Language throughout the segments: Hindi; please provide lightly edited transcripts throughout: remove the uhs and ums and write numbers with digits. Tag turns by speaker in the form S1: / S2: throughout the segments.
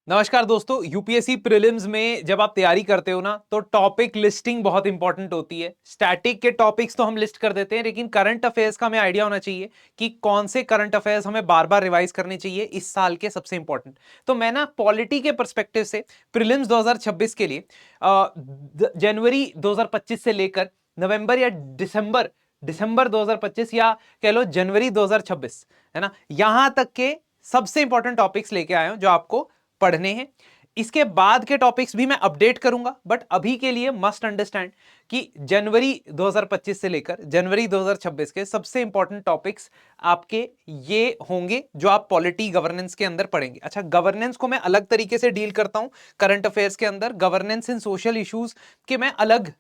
S1: नमस्कार दोस्तों। यूपीएससी प्रीलिम्स में जब आप तैयारी करते हो ना तो टॉपिक लिस्टिंग बहुत इंपॉर्टेंट होती है। स्टैटिक के टॉपिक्स तो हम लिस्ट कर देते हैं, लेकिन करंट अफेयर्स का हमें आइडिया होना चाहिए कि कौन से करंट अफेयर्स हमें बार बार रिवाइज करने चाहिए इस साल के सबसे इंपॉर्टेंट। तो मैं ना पॉलिटी के परस्पेक्टिव से प्रीलिम्स 2026 के लिए जनवरी 2025 से लेकर नवंबर या दिसंबर 2025 या कह लो जनवरी 2026, है ना, यहां तक के सबसे इंपॉर्टेंट टॉपिक्स लेके आया हूं जो आपको पढ़ने हैं। इसके बाद के टॉपिक्स भी मैं अपडेट करूंगा, बट अभी के लिए मस्ट अंडरस्टैंड कि जनवरी 2025 से लेकर जनवरी 2026 के सबसे इंपॉर्टेंट टॉपिक्स आपके ये होंगे जो आप पॉलिटी गवर्नेंस के अंदर पढ़ेंगे। अच्छा, गवर्नेंस को मैं अलग तरीके से डील करता हूं करंट अफेयर्स के अंदर। गवर्नेंस इन सोशल इश्यूज के मैं अलग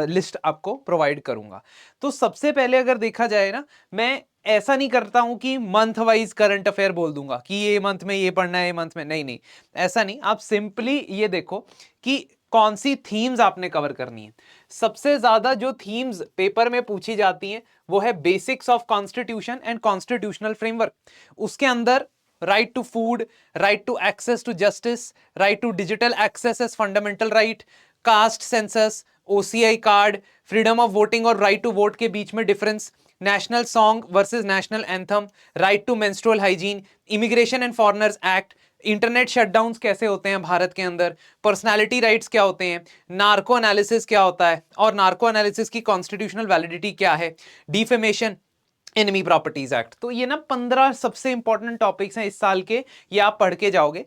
S1: लिस्ट आपको प्रोवाइड करूंगा। तो सबसे पहले अगर देखा जाए ना, मैं ऐसा नहीं करता हूं कि मंथ वाइज करंट अफेयर बोल दूंगा कि ये मंथ में ये पढ़ना है, ये मंथ में नहीं नहीं, ऐसा नहीं। आप सिंपली ये देखो कि कौन सी थीम्स आपने कवर करनी है। सबसे ज्यादा जो थीम्स पेपर में पूछी जाती हैं वो है basics of constitution and constitutional framework. उसके अंदर right to food, right to access to justice, right to digital access as fundamental right, caste census, OCI card, freedom of voting और राइट टू वोट के बीच में difference, national song versus national anthem, right to menstrual hygiene, immigration and foreigners act, internet shutdowns कैसे होते हैं भारत के अंदर, पर्सनालिटी राइट्स क्या होते हैं, नार्को एनालिसिस क्या होता है और नार्को एनालिसिस की कॉन्स्टिट्यूशनल वैलिडिटी क्या है, डिफेमेशन, एनिमी प्रॉपर्टीज एक्ट। तो ये ना 15 सबसे इंपॉर्टेंट टॉपिक्स हैं इस साल के, ये आप पढ़ के जाओगे।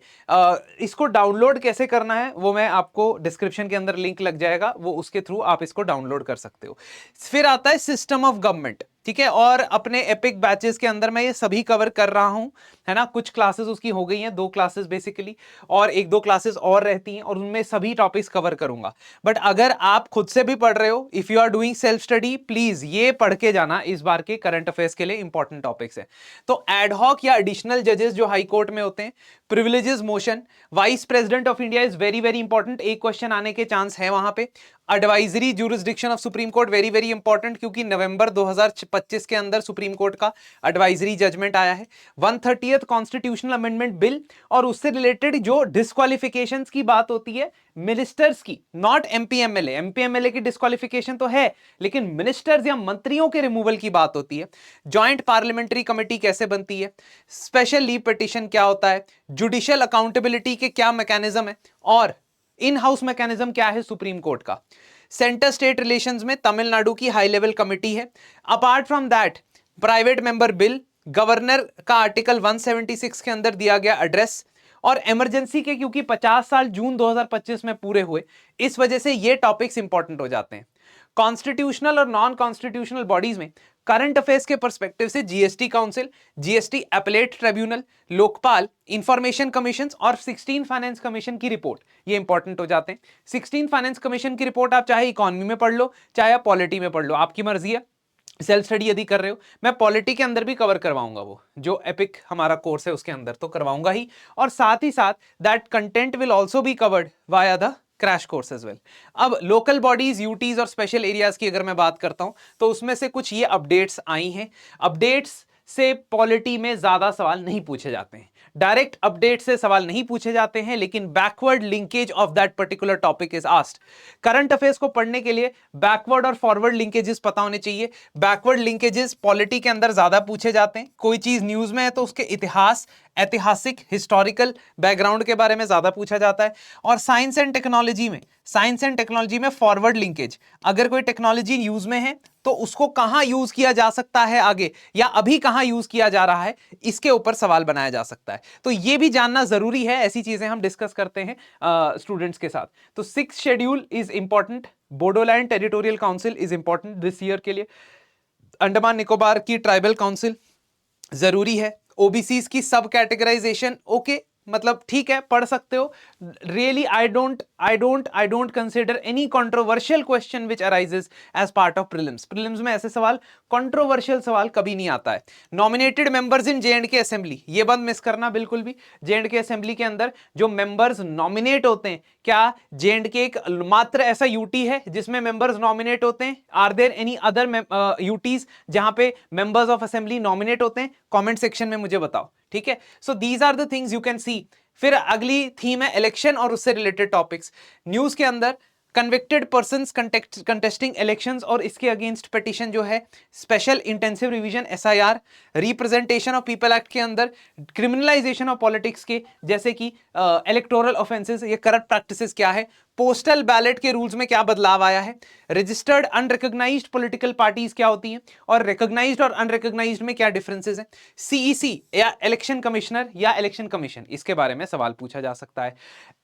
S1: इसको डाउनलोड कैसे करना है वो मैं आपको डिस्क्रिप्शन के अंदर लिंक लग जाएगा, वो उसके थ्रू आप इसको डाउनलोड कर सकते हो। फिर आता है सिस्टम ऑफ गवर्नमेंट, ठीक है। और अपने एपिक बैचेस के अंदर मैं ये सभी कवर कर रहा हूं, है ना। कुछ क्लासेस उसकी हो गई हैं, 2 क्लासेस बेसिकली, और 1-2 क्लासेस और रहती हैं, और उनमें सभी टॉपिक्स कवर करूंगा। बट अगर आप खुद से भी पढ़ रहे हो, if you are doing self study, please ये पढ़ के जाना, इस बार के करंट अफेयर्स के लिए इंपॉर्टेंट टॉपिक्स है। तो एडहॉक या एडिशनल जजेस जो हाई कोर्ट में होते हैं, privileges motion, vice president of India is very very important, एक क्वेश्चन आने के चांस है वहां पे। Advisory jurisdiction of supreme court very very important, क्योंकि नवंबर 2025 के अंदर सुप्रीम कोर्ट का एडवाइजरी जजमेंट आया है। 130th कॉन्स्टिट्यूशनल अमेंडमेंट बिल और उससे रिलेटेड जो डिस्क्वालिफिकेशंस की बात होती है मिनिस्टर्स की, not MP MLA. MP MLA की डिस्क्वालिफिकेशन तो है, लेकिन मिनिस्टर्स या मंत्रियों के रिमूवल की बात होती है। जॉइंट पार्लियामेंट्री कमेटी कैसे बनती है, स्पेशल लीव पिटीशन क्या होता है, जुडिशियल अकाउंटेबिलिटी के क्या मैकेनिज्म है, और इन हाउस मैकेनिज्म क्या है सुप्रीम कोर्ट का। सेंटर स्टेट रिलेशंस में तमिलनाडु की हाई लेवल कमिटी है। Apart from that, private member bill, governor का आर्टिकल 176 के अंदर दिया गया एड्रेस, और इमरजेंसी के, क्योंकि 50 साल जून 2025 में पूरे हुए, इस वजह से ये टॉपिक्स इंपॉर्टेंट हो जाते हैं। कॉन्स्टिट्यूशनल और नॉन कॉन्स्टिट्यूशनल बॉडीज में करंट अफेयर्स के पर्सपेक्टिव से GST council, GST appellate tribunal, Lokpal, information commission और 16 फाइनेंस कमीशन की रिपोर्ट, ये इंपॉर्टेंट हो जाते हैं। 16 फाइनेंस कमीशन की रिपोर्ट आप चाहे इकोनॉमी में पढ़ लो, चाहे आप पॉलिटी में पढ़ लो, आपकी मर्जी है। सेल्फ स्टडी यदि कर रहे हो, मैं पॉलिटी के अंदर भी कवर करवाऊंगा, वो जो एपिक हमारा कोर्स है उसके अंदर तो करवाऊंगा ही, और साथ ही साथ that content will also be covered via the crash course as well. अब लोकल बॉडीज, यूटीज और स्पेशल एरियाज की अगर मैं बात करता हूं तो उसमें से कुछ ये अपडेट्स आई हैं। अपडेट्स से पॉलिटी में ज्यादा सवाल नहीं पूछे जाते हैं, डायरेक्ट अपडेट से सवाल नहीं पूछे जाते हैं, लेकिन backward linkage of that particular topic is asked. Current affairs को पढ़ने के लिए बैकवर्ड और फॉरवर्ड लिंकेजेस पता होने चाहिए। बैकवर्ड लिंकेजेस पॉलिटी के अंदर ज्यादा पूछे जाते हैं, कोई चीज न्यूज में है तो उसके इतिहास, ऐतिहासिक हिस्टोरिकल बैकग्राउंड के बारे में ज्यादा पूछा जाता है। और साइंस एंड टेक्नोलॉजी में फॉरवर्ड लिंकेज, अगर कोई टेक्नोलॉजी यूज में है तो उसको कहां यूज किया जा सकता है आगे, या अभी कहां यूज किया जा रहा है, इसके ऊपर सवाल बनाया जा सकता है। तो यह भी जानना जरूरी है, ऐसी चीजें हम डिस्कस करते हैं स्टूडेंट्स के साथ। तो 6th schedule is important, Bodoland territorial council is important this year के लिए, अंडमान निकोबार की ट्राइबल काउंसिल जरूरी है, ओबीसीज की सब कैटेगराइजेशन ओके, मतलब ठीक है, पढ़ सकते हो। Really I don't consider any controversial question which arises as part of prelims में ऐसे सवाल, कंट्रोवर्शियल सवाल कभी नहीं आता है। Nominated members in J and K assembly, ये बंद मिस करना बिल्कुल भी। जेएंडके असेंबली के अंदर जो मेंबर्स नॉमिनेट होते हैं, क्या जेएंडके एक मात्र ऐसा यूटी है जिसमें मेंबर्स नॉमिनेट होते हैं? Are there any other UTs जहां पे मेंबर्स ऑफ असेंबली नॉमिनेट होते हैं? कमेंट सेक्शन में मुझे बताओ, ठीक है, so these are the things you can see. फिर अगली थीम है इलेक्शन और उससे रिलेटेड टॉपिक्स। न्यूज के अंदर कन्विक्टेड पर्सन्स कंटेस्टिंग इलेक्शंस और इसके अगेंस्ट पिटीशन जो है, special intensive revision SIR, representation of people act के अंदर क्रिमिनलाइजेशन ऑफ पॉलिटिक्स के जैसे कि इलेक्टोरल ऑफेंसेस, ये करप्ट प्रैक्टिसेस क्या है, पोस्टल बैलेट के रूल्स में क्या बदलाव आया है, रजिस्टर्ड अनरिकॉग्नाइज्ड पॉलिटिकल पार्टीज क्या होती हैं और रिकॉग्नाइज्ड और अनरिकॉग्नाइज्ड में क्या डिफरेंसेस हैं, सीईसी या इलेक्शन कमिश्नर या इलेक्शन कमीशन, इसके बारे में सवाल पूछा जा सकता है।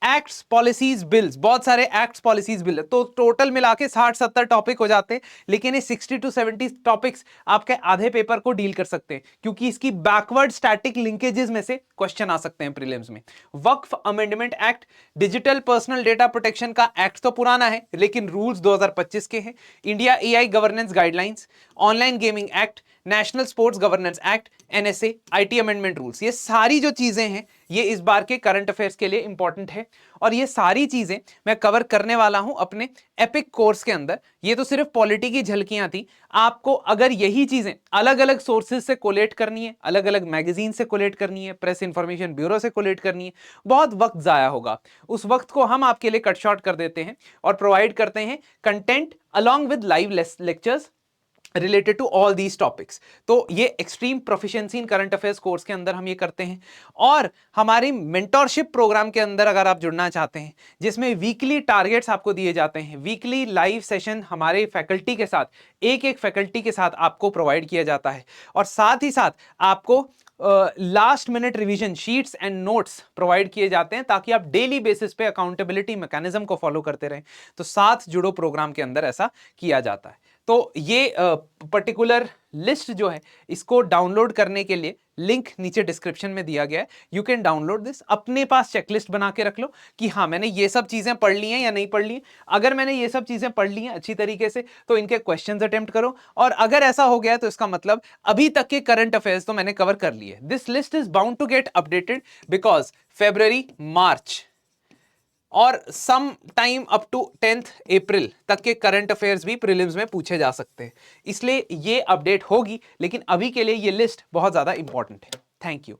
S1: एक्ट्स, पॉलिसीज, बिल्स, बहुत सारे एक्ट्स, पॉलिसीज, बिल, तो टोटल मिला के 60-70 टॉपिक हो जाते हैं, लेकिन ये 60 to 70 टॉपिक्स आपके आधे पेपर को डील कर सकते हैं, क्योंकि इसकी बैकवर्ड स्टैटिक लिंकेजेस में से क्वेश्चन आ सकते हैं प्रीलिम्स में। Waqf amendment act, digital personal data protection का एक्ट तो पुराना है लेकिन रूल्स 2025 के हैं, India AI governance guidelines, online gaming act, national sports governance act, NSA, IT amendment rules, ये सारी जो चीजें हैं ये इस बार के करंट अफेयर्स के लिए इंपॉर्टेंट है और ये सारी चीजें मैं कवर करने वाला हूं अपने एपिक कोर्स के अंदर। ये तो सिर्फ पॉलिटी की झलकियां थी, आपको अगर यही चीजें अलग अलग सोर्सेज से कोलेट करनी है, अलग अलग मैगजीन से कोलेट करनी है, प्रेस इंफॉर्मेशन ब्यूरो से कोलेट करनी है, बहुत वक्त जाया होगा। उस वक्त को हम आपके लिए कट शॉर्ट कर देते हैं और प्रोवाइड करते हैं content along with live lectures related to all these topics. तो ये extreme proficiency in current affairs course के अंदर हम ये करते हैं। और हमारी मेंटोरशिप प्रोग्राम के अंदर अगर आप जुड़ना चाहते हैं, जिसमें वीकली टारगेट्स आपको दिए जाते हैं, वीकली लाइव सेशन हमारे फैकल्टी के साथ, एक एक फैकल्टी के साथ आपको प्रोवाइड किया जाता है, और साथ ही साथ आपको last minute revision sheets and notes provide किए जाते हैं, ताकि आप डेली बेसिस पे अकाउंटेबिलिटी मैकेनिज्म को फॉलो करते रहें। तो साथ जुड़ो प्रोग्राम के अंदर ऐसा किया जाता है। तो ये पर्टिकुलर लिस्ट जो है, इसको डाउनलोड करने के लिए लिंक नीचे डिस्क्रिप्शन में दिया गया है, यू कैन डाउनलोड दिस। अपने पास चेकलिस्ट बना के रख लो कि हाँ मैंने ये सब चीजें पढ़ ली हैं या नहीं पढ़ ली हैं। अगर मैंने ये सब चीजें पढ़ ली हैं अच्छी तरीके से, तो इनके क्वेश्चंस अटेम्प्ट करो, और अगर ऐसा हो गया तो इसका मतलब अभी तक के करंट अफेयर्स तो मैंने कवर कर लिए। This list is bound to get updated because February, March और some time up to 10th April तक के करंट अफेयर्स भी प्रीलिम्स में पूछे जा सकते हैं, इसलिए ये अपडेट होगी, लेकिन अभी के लिए ये लिस्ट बहुत ज्यादा इंपॉर्टेंट है। Thank you.